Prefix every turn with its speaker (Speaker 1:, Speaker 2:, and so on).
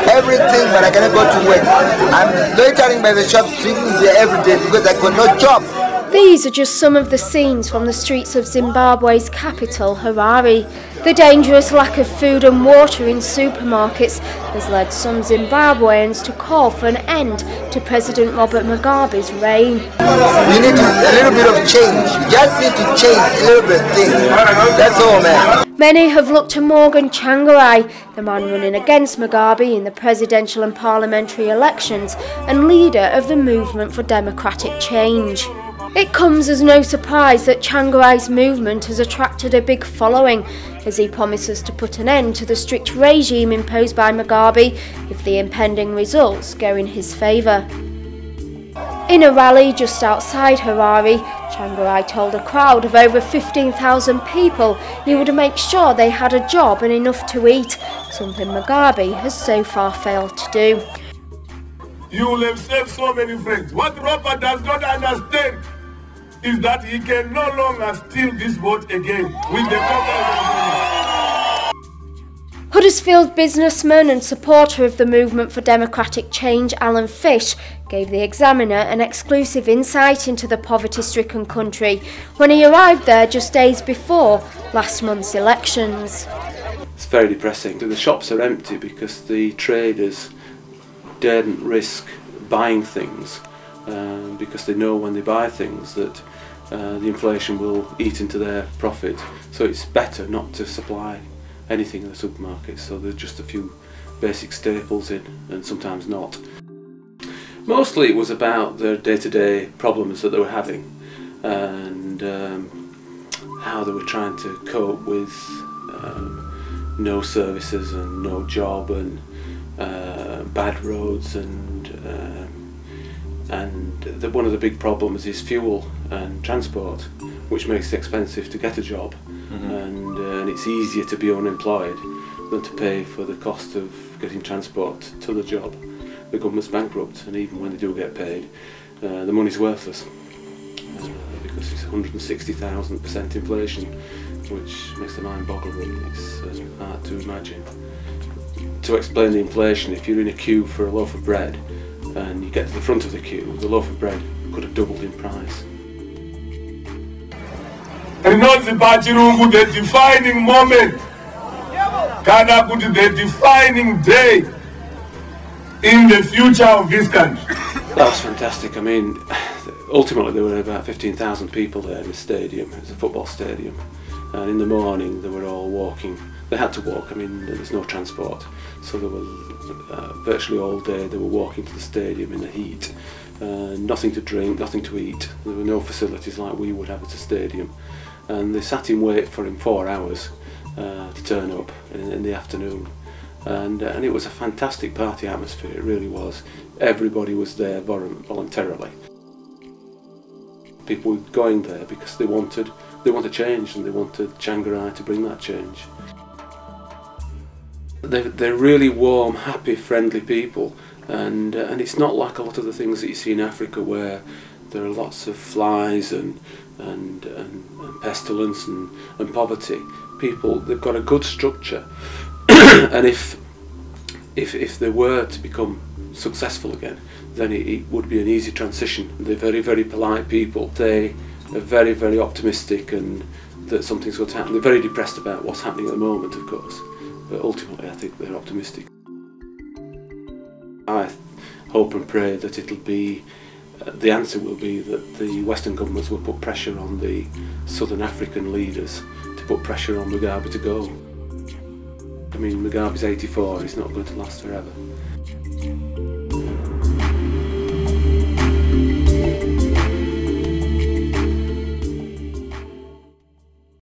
Speaker 1: Everything, but I cannot go to work. I'm loitering by the shop, sleeping there every day because I got no job.
Speaker 2: These are just some of the scenes from the streets of Zimbabwe's capital, Harare. The dangerous lack of food and water in supermarkets has led some Zimbabweans to call for an end to President Robert Mugabe's reign.
Speaker 1: You need a little bit of change. You just need to change a little bit of things. That's all, man.
Speaker 2: Many have looked to Morgan Tsvangirai, the man running against Mugabe in the presidential and parliamentary elections and leader of the Movement for Democratic Change. It comes as no surprise that Tsvangirai's movement has attracted a big following, as he promises to put an end to the strict regime imposed by Mugabe if the impending results go in his favour. In a rally just outside Harare, Tsvangirai told a crowd of over 15,000 people he would make sure they had a job and enough to eat, something Mugabe has so far failed to do.
Speaker 3: You will have saved so many friends. What Robert does not understand is that he can no longer steal this vote again with the
Speaker 2: Huddersfield businessman and supporter of the Movement for Democratic Change, Alan Fish, gave the Examiner an exclusive insight into the poverty-stricken country when he arrived there just days before last month's elections.
Speaker 4: It's very depressing. The shops are empty because the traders daren't risk buying things because they know when they buy things that the inflation will eat into their profit. So it's better not to supply anything in the supermarkets, so there's just a few basic staples in and sometimes not. Mostly it was about their day-to-day problems that they were having and how they were trying to cope with no services and no job and bad roads and one of the big problems is fuel and transport, which makes it expensive to get a job. And it's easier to be unemployed than to pay for the cost of getting transport to the job. The government's bankrupt, and even when they do get paid, the money's worthless because it's 160,000% inflation, which makes the mind boggle really. It's hard to imagine. To explain the inflation, if you're in a queue for a loaf of bread and you get to the front of the queue, the loaf of bread could have doubled in price.
Speaker 3: The defining moment, the defining day in the future of this country.
Speaker 4: That was fantastic. I mean, ultimately there were about 15,000 people there in the stadium. It was a football stadium, and in the morning they were all walking. They had to walk. I mean, there's no transport, so they were virtually all day they were walking to the stadium in the heat. Nothing to drink, nothing to eat. There were no facilities like we would have at a stadium. And they sat in wait for him 4 hours to turn up in the afternoon, and it was a fantastic party atmosphere. It really was. Everybody was there voluntarily. People were going there because they wanted change, and they wanted Tsvangirai to bring that change. They're really warm, happy, friendly people, and it's not like a lot of the things that you see in Africa where there are lots of flies and pestilence and poverty. People, they've got a good structure, and if they were to become successful again, then it would be an easy transition. They're very, very polite people. They are very, very optimistic and that something's going to happen. They're very depressed about what's happening at the moment, of course, but ultimately I think they're optimistic. I hope and pray that it'll be the answer will be that the Western governments will put pressure on the Southern African leaders to put pressure on Mugabe to go. I mean, Mugabe's 84, he's not going to last forever.